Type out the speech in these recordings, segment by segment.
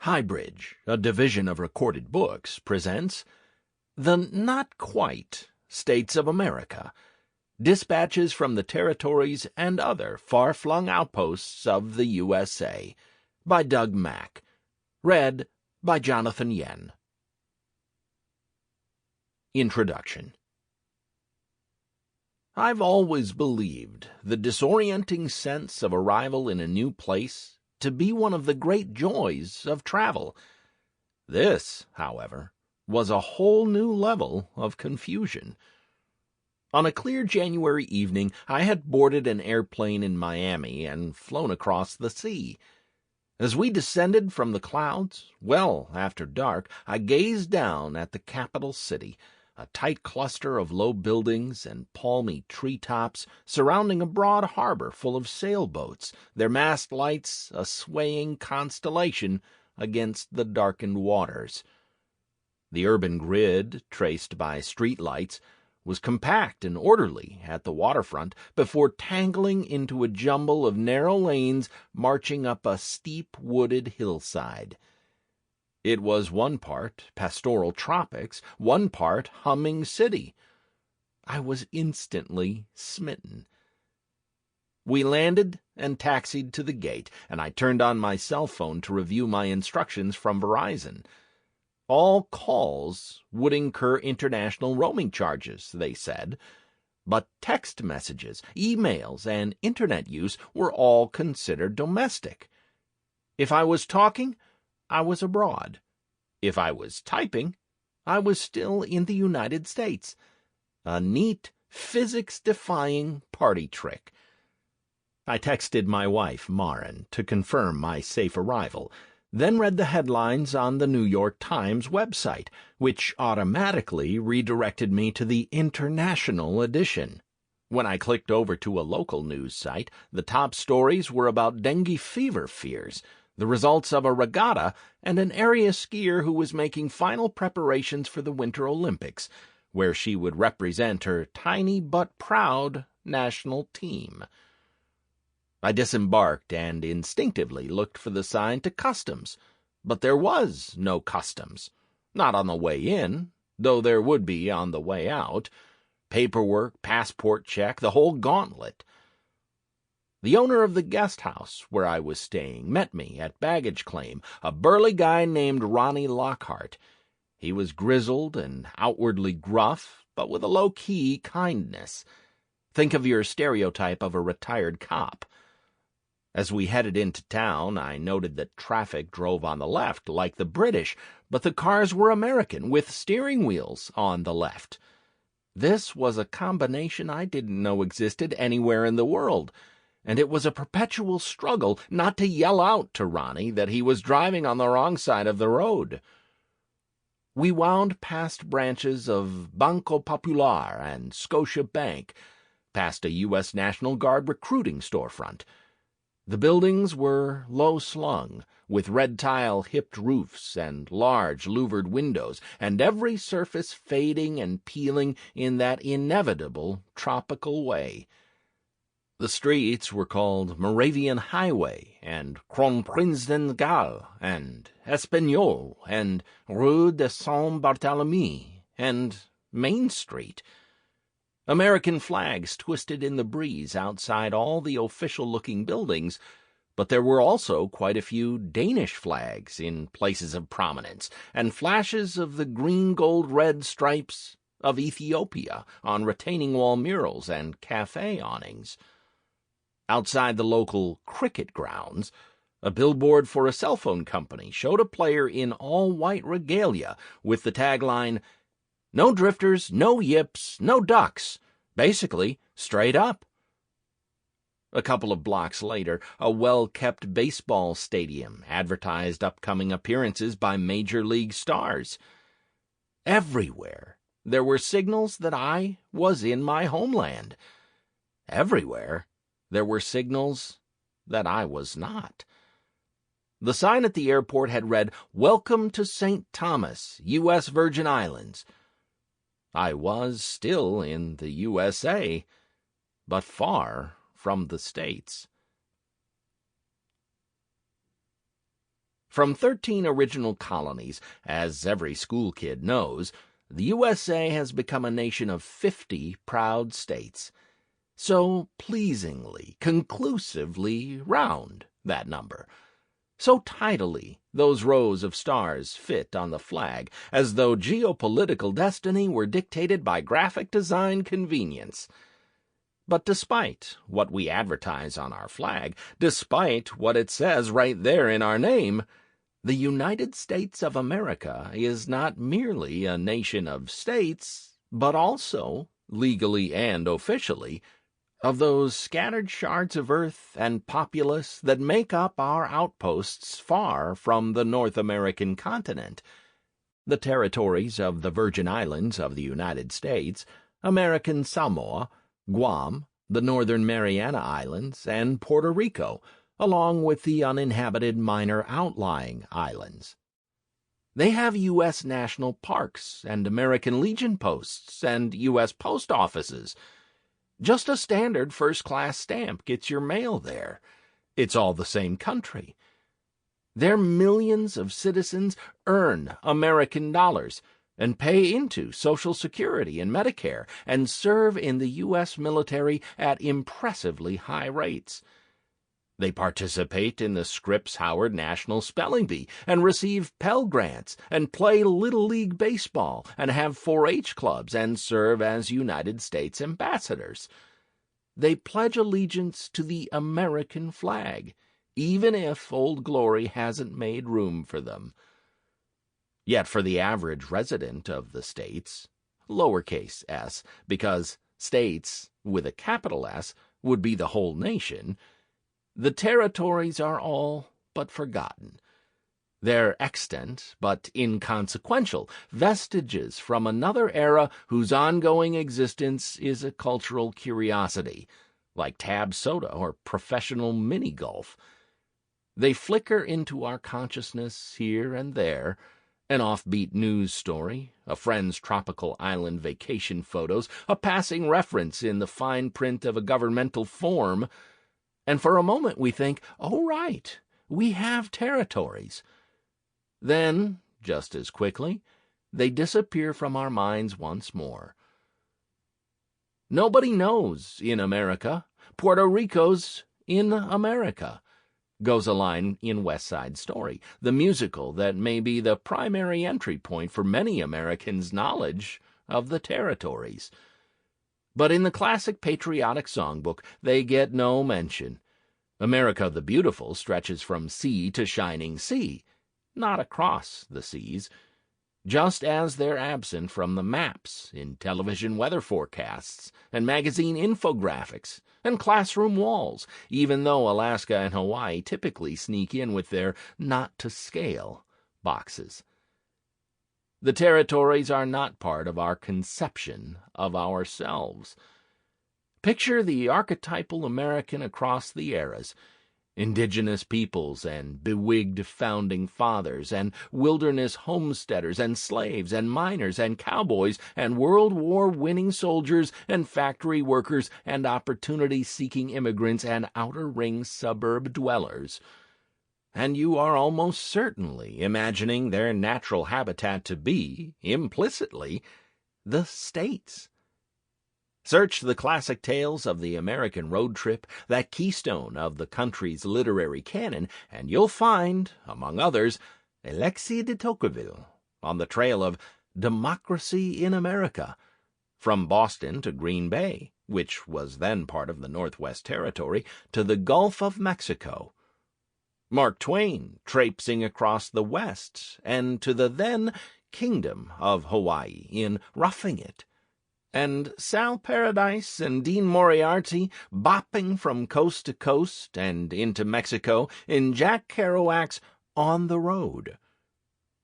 HighBridge, a division of Recorded Books, presents The Not Quite States of America, Dispatches from the Territories and Other Far-Flung Outposts of the USA, by Doug Mack, read by Jonathan Yen. Introduction. I've always believed the disorienting sense of arrival in a new place to be one of the great joys of travel. This, however, was a whole new level of confusion. On a clear January evening, I had boarded an airplane in Miami and flown across the sea. As we descended from the clouds, well after dark, I gazed down at the capital city, a tight cluster of low buildings and palmy treetops surrounding a broad harbor full of sailboats, their mast lights a swaying constellation against the darkened waters. The urban grid, traced by streetlights, was compact and orderly at the waterfront before tangling into a jumble of narrow lanes marching up a steep wooded hillside. It was one part pastoral tropics, one part humming city. I was instantly smitten. We landed and taxied to the gate, and I turned on my cell phone to review my instructions from Verizon. All calls would incur international roaming charges, they said, but text messages, emails, and internet use were all considered domestic. If I was talking, I was abroad. If I was typing, I was still in the United States. A neat, physics-defying party trick. I texted my wife, Maren, to confirm my safe arrival, then read the headlines on the New York Times website, which automatically redirected me to the international edition. When I clicked over to a local news site, the top stories were about dengue fever fears, the results of a regatta, and an area skier who was making final preparations for the Winter Olympics, where she would represent her tiny but proud national team. I disembarked and instinctively looked for the sign to customs, but there was no customs. Not on the way in, though there would be on the way out. Paperwork, passport check, the whole gauntlet. The owner of the guest house where I was staying met me at baggage claim, a burly guy named Ronnie Lockhart. He was grizzled and outwardly gruff, but with a low-key kindness. Think of your stereotype of a retired cop. As we headed into town, I noted that traffic drove on the left, like the British, but the cars were American, with steering wheels on the left. This was a combination I didn't know existed anywhere in the world, and it was a perpetual struggle not to yell out to Ronnie that he was driving on the wrong side of the road. We wound past branches of Banco Popular and Scotia Bank, past a U.S. National Guard recruiting storefront. The buildings were low-slung, with red-tile hipped roofs and large louvered windows, and every surface fading and peeling in that inevitable tropical way. The streets were called Moravian Highway, and Kronprinzengal, and Espagnol, and Rue de Saint-Barthélemy, and Main Street. American flags twisted in the breeze outside all the official-looking buildings, but there were also quite a few Danish flags in places of prominence, and flashes of the green-gold-red stripes of Ethiopia on retaining wall murals and cafe awnings. Outside the local cricket grounds, a billboard for a cell phone company showed a player in all-white regalia with the tagline, "No drifters, no yips, no ducks. Basically, straight up." A couple of blocks later, a well-kept baseball stadium advertised upcoming appearances by major league stars. Everywhere there were signals that I was in my homeland. Everywhere there were signals that I was not. The sign at the airport had read, "Welcome to St. Thomas, U.S. Virgin Islands." I was still in the USA, but far from the States. From 13 original colonies, as every school kid knows, the USA has become a nation of 50 proud states. So pleasingly, conclusively round, that number. So tidily those rows of stars fit on the flag, as though geopolitical destiny were dictated by graphic design convenience. But despite what we advertise on our flag, despite what it says right there in our name, the United States of America is not merely a nation of states, but also, legally and officially, of those scattered shards of earth and populace that make up our outposts far from the North American continent, the territories of the Virgin Islands of the United States, American Samoa, Guam, the Northern Mariana Islands, and Puerto Rico, along with the uninhabited minor outlying islands. They have U.S. national parks and American Legion posts and U.S. post offices. Just a standard first-class stamp gets your mail there. It's all the same country. Their millions of citizens earn American dollars and pay into Social Security and Medicare and serve in the U.S. military at impressively high rates. They participate in the Scripps Howard National Spelling Bee and receive Pell Grants and play Little League Baseball and have 4-H clubs and serve as United States ambassadors. They pledge allegiance to the American flag, even if Old Glory hasn't made room for them. Yet for the average resident of the states, lowercase s, because states with a capital S would be the whole nation, the territories are all but forgotten. They're extant but inconsequential, vestiges from another era whose ongoing existence is a cultural curiosity, like tab soda or professional mini-golf. They flicker into our consciousness here and there, an offbeat news story, a friend's tropical island vacation photos, a passing reference in the fine print of a governmental form, and for a moment we think, oh, right, we have territories. Then, just as quickly, they disappear from our minds once more. Nobody knows in America. Puerto Rico's in America, goes a line in West Side Story, the musical that may be the primary entry point for many Americans' knowledge of the territories. But in the classic patriotic songbook, they get no mention. America the Beautiful stretches from sea to shining sea, not across the seas, just as they're absent from the maps in television weather forecasts and magazine infographics and classroom walls, even though Alaska and Hawaii typically sneak in with their not-to-scale boxes. The territories are not part of our conception of ourselves. Picture the archetypal American across the eras, indigenous peoples and bewigged founding fathers and wilderness homesteaders and slaves and miners and cowboys and World War-winning soldiers and factory workers and opportunity-seeking immigrants and outer ring suburb dwellers. And you are almost certainly imagining their natural habitat to be, implicitly, the states. Search the classic tales of the American road trip, that keystone of the country's literary canon, and you'll find, among others, Alexis de Tocqueville on the trail of Democracy in America, from Boston to Green Bay, which was then part of the Northwest Territory, to the Gulf of Mexico. Mark Twain traipsing across the West and to the then Kingdom of Hawaii in Roughing It, and Sal Paradise and Dean Moriarty bopping from coast to coast and into Mexico in Jack Kerouac's On the Road.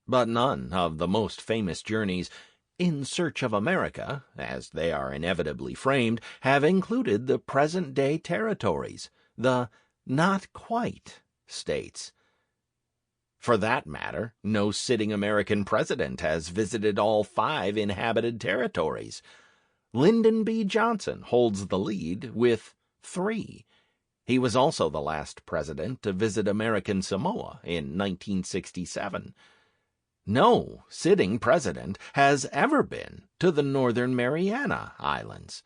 But none of the most famous journeys in search of America, as they are inevitably framed, have included the present-day territories, the not-quite states. For that matter, no sitting American president has visited all 5 inhabited territories. Lyndon B. Johnson holds the lead with 3. He was also the last president to visit American Samoa in 1967. No sitting president has ever been to the Northern Mariana Islands.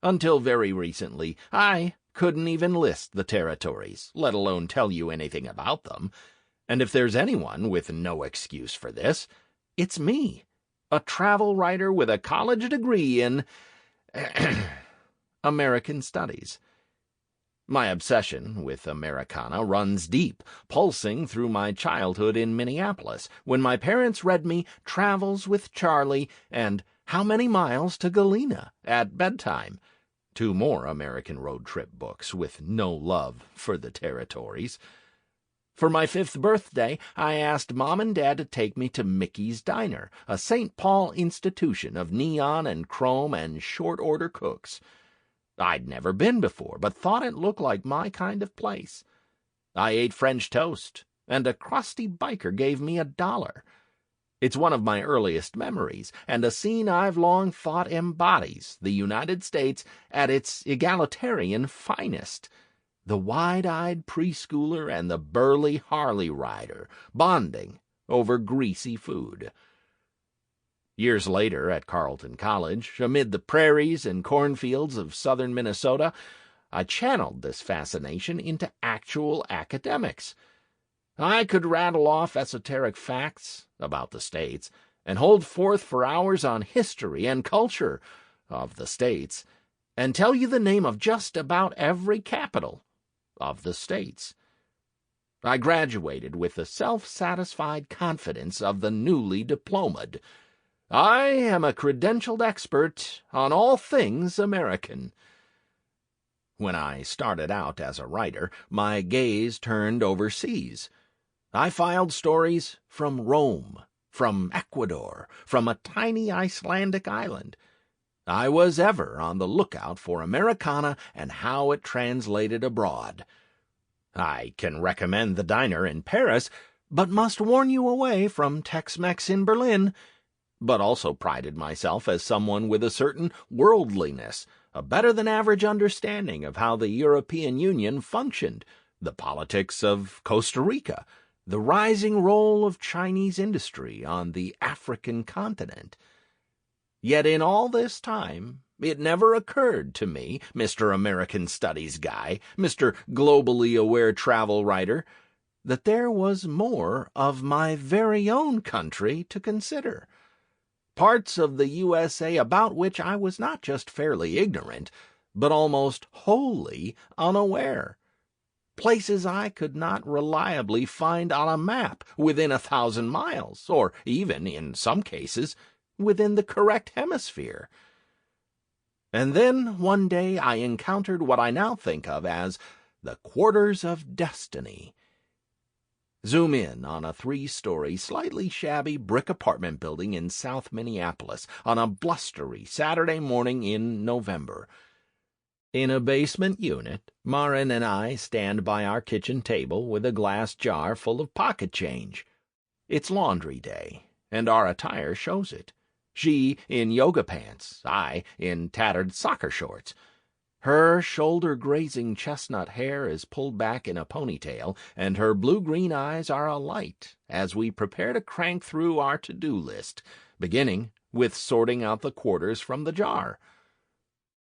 Until very recently, I couldn't even list the territories, let alone tell you anything about them. And if there's anyone with no excuse for this, it's me, a travel writer with a college degree in American Studies. My obsession with Americana runs deep, pulsing through my childhood in Minneapolis, when my parents read me Travels with Charlie and How Many Miles to Galena at bedtime, two more American road trip books with no love for the territories. For my 5th birthday, I asked Mom and Dad to take me to Mickey's Diner, a St. Paul institution of neon and chrome and short-order cooks. I'd never been before, but thought it looked like my kind of place. I ate French toast, and a crusty biker gave me $1. It's one of my earliest memories, and a scene I've long thought embodies the United States at its egalitarian finest. The wide-eyed preschooler and the burly Harley rider bonding over greasy food. Years later, at Carleton College, amid the prairies and cornfields of southern Minnesota, I channeled this fascination into actual academics. I could rattle off esoteric facts about the states and hold forth for hours on history and culture of the states and tell you the name of just about every capital of the states. I graduated with the self-satisfied confidence of the newly diplomaed. I am a credentialed expert on all things American. When I started out as a writer, my gaze turned overseas. I filed stories from Rome, from Ecuador, from a tiny Icelandic island. I was ever on the lookout for Americana and how it translated abroad. I can recommend the diner in Paris, but must warn you away from Tex-Mex in Berlin, but also prided myself as someone with a certain worldliness, a better-than-average understanding of how the European Union functioned, the politics of Costa Rica, the rising role of Chinese industry on the African continent. Yet in all this time, it never occurred to me, Mr. American Studies guy, Mr. globally aware travel writer, that there was more of my very own country to consider. Parts of the USA about which I was not just fairly ignorant, but almost wholly unaware. Places I could not reliably find on a map within 1,000 miles, or even, in some cases, within the correct hemisphere. And then one day I encountered what I now think of as the Quarters of Destiny. Zoom in on a 3-story, slightly shabby brick apartment building in South Minneapolis on a blustery Saturday morning in November. In a basement unit, Marin and I stand by our kitchen table with a glass jar full of pocket change. It's laundry day, and our attire shows it. She in yoga pants, I in tattered soccer shorts. Her shoulder-grazing chestnut hair is pulled back in a ponytail, and her blue-green eyes are alight as we prepare to crank through our to-do list, beginning with sorting out the quarters from the jar.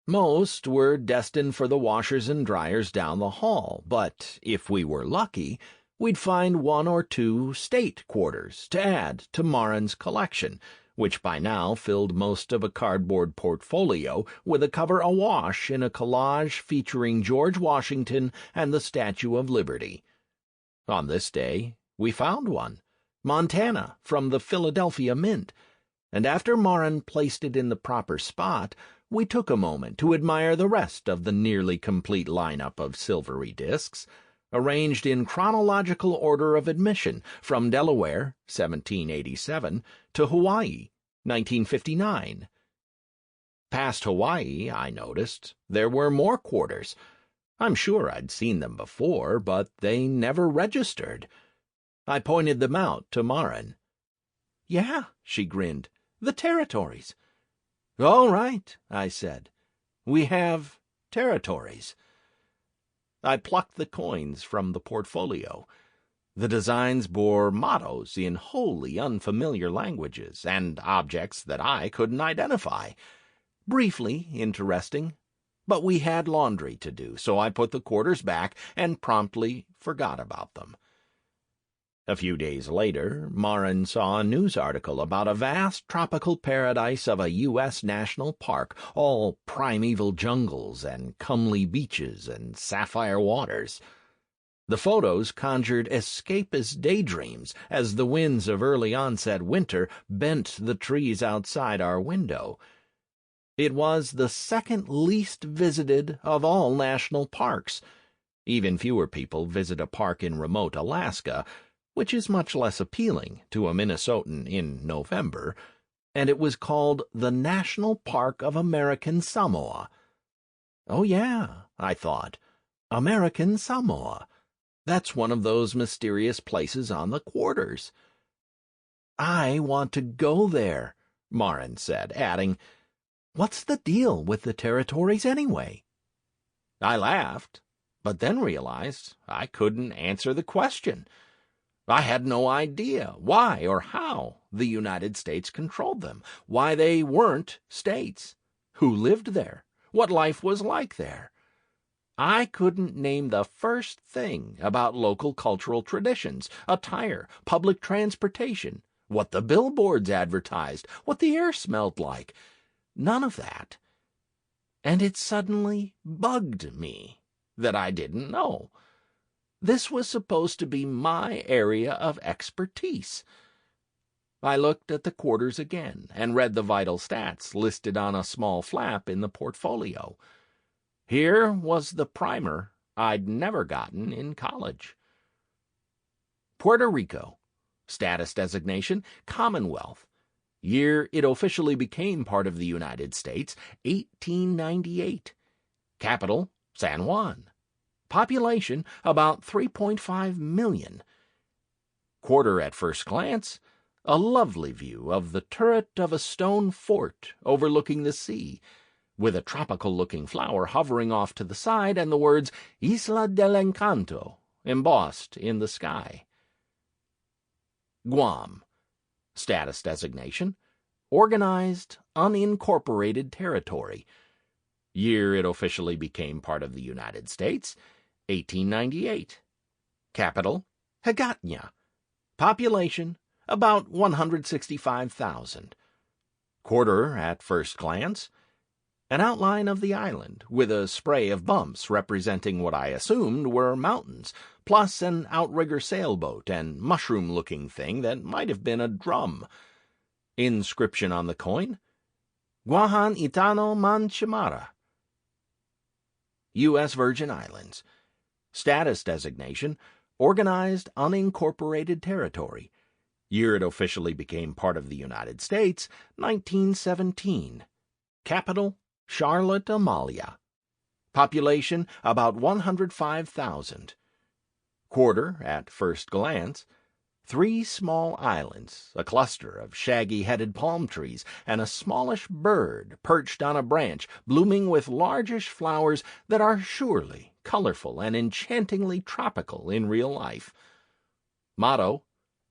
Most were destined for the washers and dryers down the hall, but if we were lucky, we'd find 1 or 2 state quarters to add to Marin's collection, which by now filled most of a cardboard portfolio with a cover awash in a collage featuring George Washington and the Statue of Liberty. On this day, we found one, Montana, from the Philadelphia Mint, and after Marin placed it in the proper spot, we took a moment to admire the rest of the nearly complete lineup of silvery discs, arranged in chronological order of admission from Delaware, 1787, to Hawaii, 1959. Past Hawaii, I noticed, there were more quarters. I'm sure I'd seen them before, but they never registered. I pointed them out to Marin. "Yeah," she grinned, "the territories." "All right," I said. "We have territories. I plucked the coins from the portfolio. The designs bore mottos in wholly unfamiliar languages and objects that I couldn't identify. Briefly interesting, but we had laundry to do, so I put the quarters back and promptly forgot about them. A few days later, Marin saw a news article about a vast tropical paradise of a U.S. national park, all primeval jungles and comely beaches and sapphire waters. The photos conjured escapist daydreams as the winds of early-onset winter bent the trees outside our window. It was the second least visited of all national parks. Even fewer people visit a park in remote Alaska, which is much less appealing to a Minnesotan in November, and it was called the National Park of American Samoa. Oh yeah, I thought, American Samoa. That's one of those mysterious places on the quarters. I want to go there, Marin said, adding, "What's the deal with the territories anyway?" I laughed, but then realized I couldn't answer the question. I had no idea why or how the United States controlled them, why they weren't states, who lived there, what life was like there. I couldn't name the first thing about local cultural traditions, attire, public transportation, what the billboards advertised, what the air smelled like. None of that. And it suddenly bugged me that I didn't know. This was supposed to be my area of expertise. I looked at the quarters again and read the vital stats listed on a small flap in the portfolio. Here was the primer I'd never gotten in college. Puerto Rico. Status designation, Commonwealth. Year it officially became part of the United States, 1898. Capital, San Juan. Population, about 3.5 million. Quarter at first glance, a lovely view of the turret of a stone fort overlooking the sea, with a tropical-looking flower hovering off to the side and the words Isla del Encanto embossed in the sky. Guam. Status designation, organized, unincorporated territory. Year it officially became part of the United States, 1898. Capital, Higatnya. Population, about 165,000. Quarter at first glance, an outline of the island, with a spray of bumps representing what I assumed were mountains, plus an outrigger sailboat and mushroom-looking thing that might have been a drum. Inscription on the coin, Guahan Itano Manchimara. U.S. Virgin Islands. Status designation, organized unincorporated territory. Year it officially became part of the United States, 1917. Capital, Charlotte Amalia. Population, about 105,000. Quarter, at first glance, 3 small islands, a cluster of shaggy-headed palm trees, and a smallish bird perched on a branch, blooming with largish flowers that are surely colorful and enchantingly tropical in real life. Motto,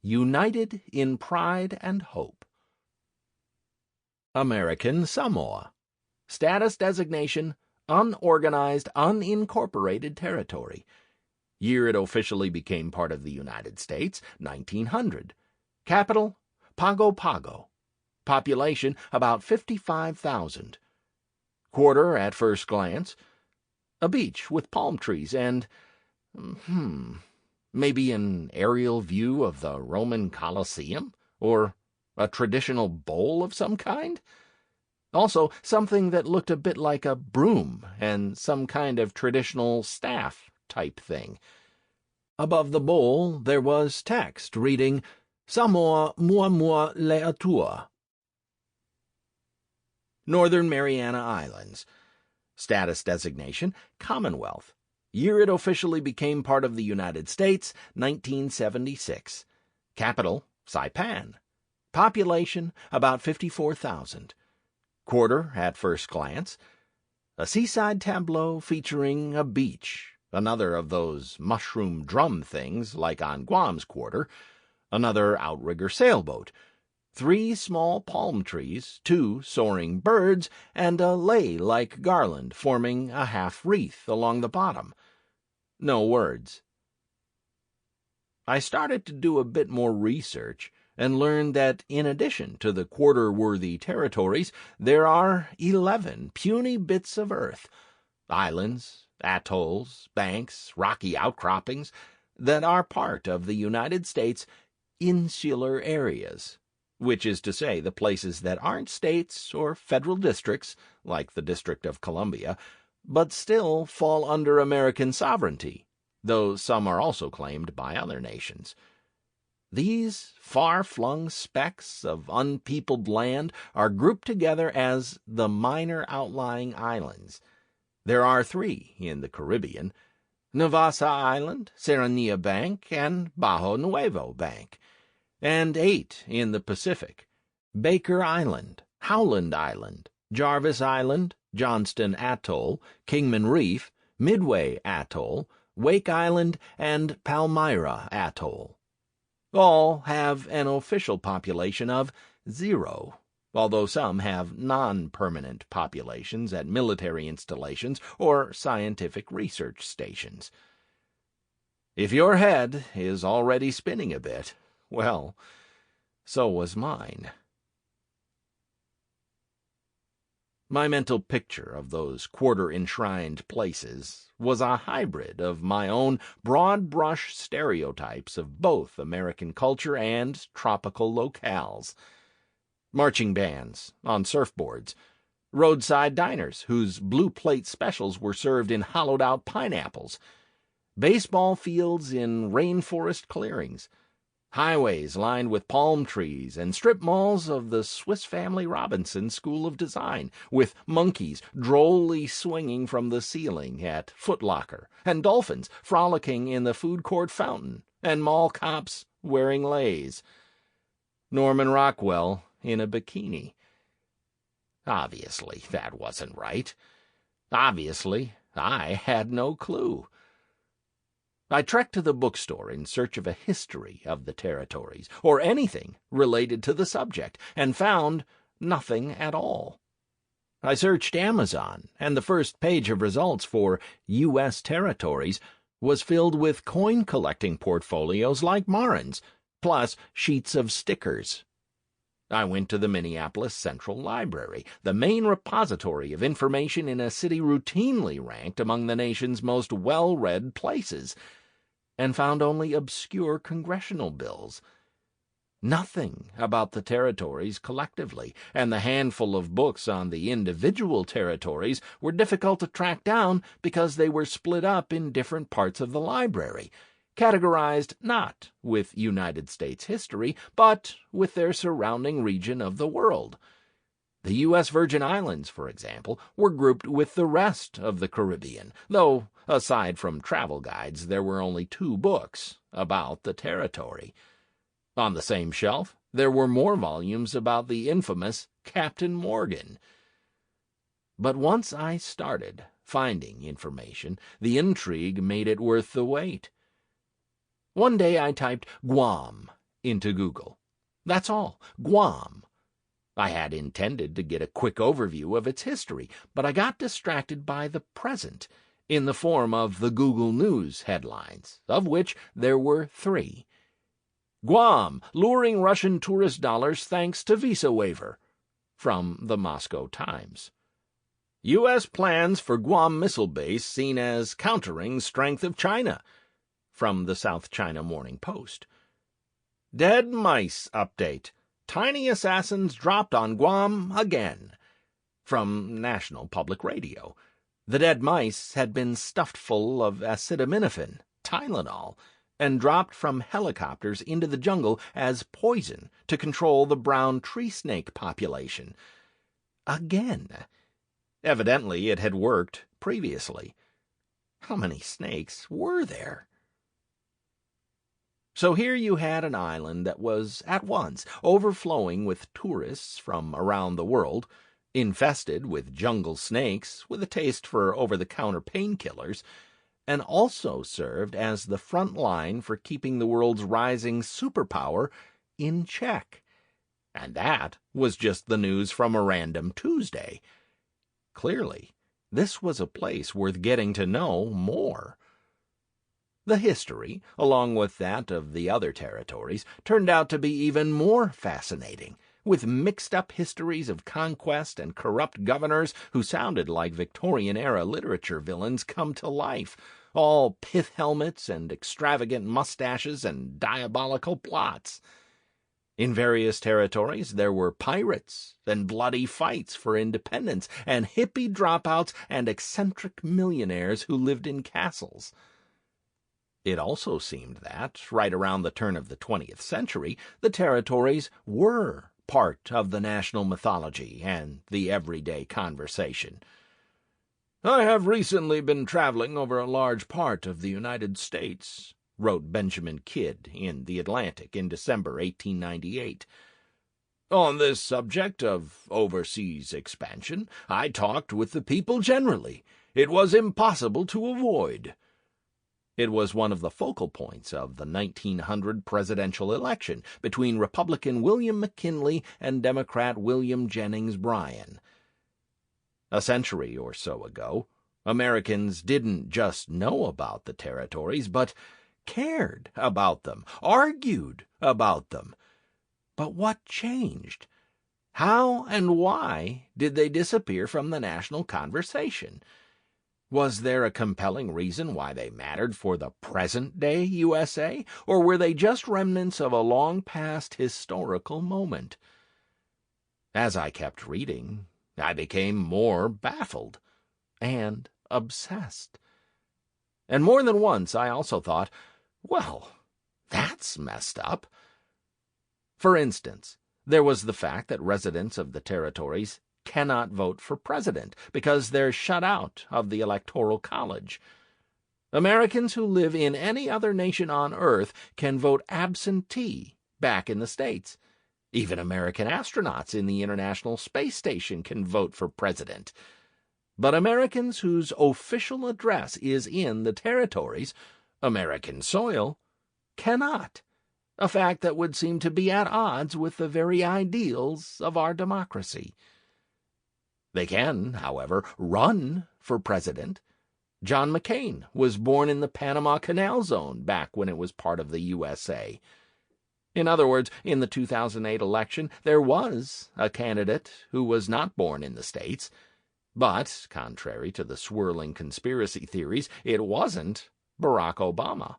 United in Pride and Hope. American Samoa. Status designation, unorganized, unincorporated territory. Year it officially became part of the United States, 1900. Capital, Pago Pago. Population, about 55,000. Quarter, at first glance, a beach with palm trees and, maybe an aerial view of the Roman Colosseum? Or a traditional bowl of some kind? Also, something that looked a bit like a broom and some kind of traditional staff type thing. Above the bowl there was text reading, Samoa mua mua leatua. Northern Mariana Islands. Status designation, Commonwealth. Year it officially became part of the United States, 1976. Capital, Saipan. Population, about 54,000. Quarter, at first glance, a seaside tableau featuring a beach, another of those mushroom drum things like on Guam's quarter, another outrigger sailboat, 3 small palm trees, 2 soaring birds, and a lei-like garland forming a half-wreath along the bottom. No words. I started to do a bit more research and learned that in addition to the quarter-worthy territories, there are 11 puny bits of earth, islands, atolls, banks, rocky outcroppings, that are part of the United States' insular areas, which is to say the places that aren't states or federal districts, like the District of Columbia, but still fall under American sovereignty, though some are also claimed by other nations. These far-flung specks of unpeopled land are grouped together as the minor outlying islands. There are 3 in the Caribbean: Navassa Island, Serranía Bank, and Bajo Nuevo Bank, and 8 in the Pacific: Baker Island, Howland Island, Jarvis Island, Johnston Atoll, Kingman Reef, Midway Atoll, Wake Island, and Palmyra Atoll. All have an official population of 0, although some have non-permanent populations at military installations or scientific research stations. If your head is already spinning a bit, well, so was mine. My mental picture of those quarter-enshrined places was a hybrid of my own broad-brush stereotypes of both American culture and tropical locales. Marching bands on surfboards, roadside diners whose blue plate specials were served in hollowed-out pineapples, baseball fields in rainforest clearings, highways lined with palm trees, and strip malls of the Swiss Family Robinson School of Design, with monkeys drolly swinging from the ceiling at Foot Locker, and dolphins frolicking in the food court fountain, and mall cops wearing leis. Norman Rockwell in a bikini. Obviously, that wasn't right. Obviously, I had no clue. I trekked to the bookstore in search of a history of the territories, or anything related to the subject, and found nothing at all. I searched Amazon, and the first page of results for U.S. territories was filled with coin-collecting portfolios like Marin's, plus sheets of stickers. I went to the Minneapolis Central Library, the main repository of information in a city routinely ranked among the nation's most well-read places, and found only obscure congressional bills. Nothing about the territories collectively, and the handful of books on the individual territories were difficult to track down because they were split up in different parts of the library, categorized not with United States history, but with their surrounding region of the world. The U.S. Virgin Islands, for example, were grouped with the rest of the Caribbean, though, aside from travel guides, there were only 2 books about the territory. On the same shelf, there were more volumes about the infamous Captain Morgan. But once I started finding information, the intrigue made it worth the wait. One day I typed Guam into Google. That's all, Guam. I had intended to get a quick overview of its history, but I got distracted by the present, in the form of the Google News headlines, of which there were 3. Guam, luring Russian tourist dollars thanks to visa waiver, from the Moscow Times. U.S. plans for Guam missile base seen as countering strength of China, from the South China Morning Post. Dead mice update. Tiny assassins dropped on Guam again, from National Public Radio. The dead mice had been stuffed full of acetaminophen, Tylenol, and dropped from helicopters into the jungle as poison to control the brown tree snake population. Again. Evidently it had worked previously. How many snakes were there? So here you had an island that was at once overflowing with tourists from around the world, infested with jungle snakes with a taste for over-the-counter painkillers, and also served as the front line for keeping the world's rising superpower in check. And that was just the news from a random Tuesday. Clearly, this was a place worth getting to know more. The history, along with that of the other territories, turned out to be even more fascinating, with mixed-up histories of conquest and corrupt governors who sounded like Victorian-era literature villains come to life, all pith helmets and extravagant mustaches and diabolical plots. In various territories there were pirates and bloody fights for independence and hippie dropouts and eccentric millionaires who lived in castles. It also seemed that, right around the turn of the 20th century, the territories were part of the national mythology and the everyday conversation. "I have recently been traveling over a large part of the United States," wrote Benjamin Kidd in The Atlantic in December 1898. "On this subject of overseas expansion, I talked with the people generally. It was impossible to avoid." It was one of the focal points of the 1900 presidential election between Republican William McKinley and Democrat William Jennings Bryan. A century or so ago, Americans didn't just know about the territories, but cared about them, argued about them. But what changed? How and why did they disappear from the national conversation? Was there a compelling reason why they mattered for the present-day USA, or were they just remnants of a long-past historical moment? As I kept reading, I became more baffled and obsessed. And more than once I also thought, well, that's messed up. For instance, there was the fact that residents of the territories cannot vote for president because they're shut out of the Electoral College. Americans who live in any other nation on Earth can vote absentee back in the States. Even American astronauts in the International Space Station can vote for president. But Americans whose official address is in the territories, American soil, cannot. A fact that would seem to be at odds with the very ideals of our democracy. They can, however, run for president. John McCain was born in the Panama Canal Zone back when it was part of the USA. In other words, in the 2008 election, there was a candidate who was not born in the States. But, contrary to the swirling conspiracy theories, it wasn't Barack Obama.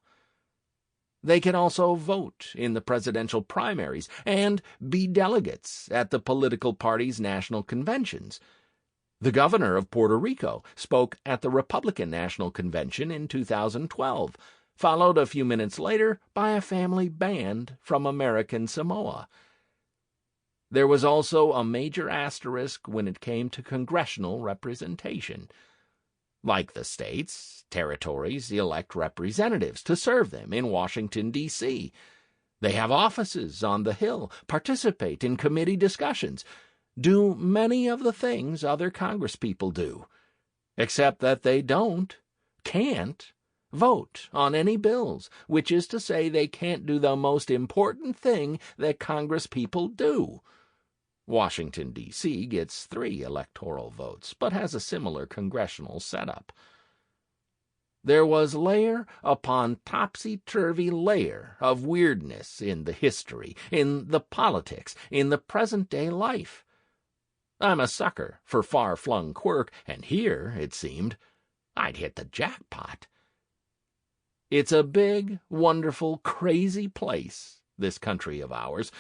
They can also vote in the presidential primaries and be delegates at the political parties' national conventions. The governor of Puerto Rico spoke at the Republican National Convention in 2012, followed a few minutes later by a family band from American Samoa. There was also a major asterisk when it came to congressional representation. Like the states, territories elect representatives to serve them in Washington, D.C. They have offices on the Hill, participate in committee discussions, do many of the things other congresspeople do, except that they can't vote on any bills, which is to say they can't do the most important thing that congresspeople do. Washington, D.C. gets 3 electoral votes, but has a similar congressional setup. There was layer upon topsy-turvy layer of weirdness in the history, in the politics, in the present-day life. I'm a sucker for far-flung quirk, and here, it seemed, I'd hit the jackpot. It's a big, wonderful, crazy place, this country of ours,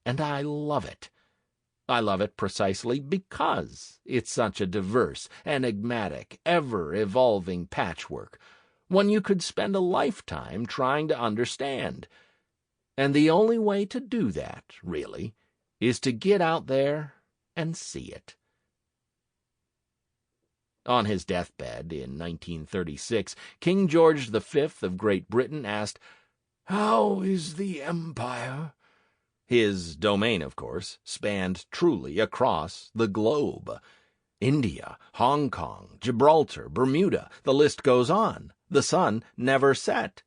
and I love it. I love it precisely because it's such a diverse, enigmatic, ever-evolving patchwork, one you could spend a lifetime trying to understand. And the only way to do that, really, is to get out there and see it. On his deathbed in 1936, King George V of Great Britain asked, "How is the Empire?" His domain, of course, spanned truly across the globe. India, Hong Kong, Gibraltar, Bermuda, the list goes on. The sun never set.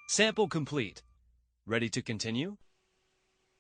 Sample complete. Ready to continue?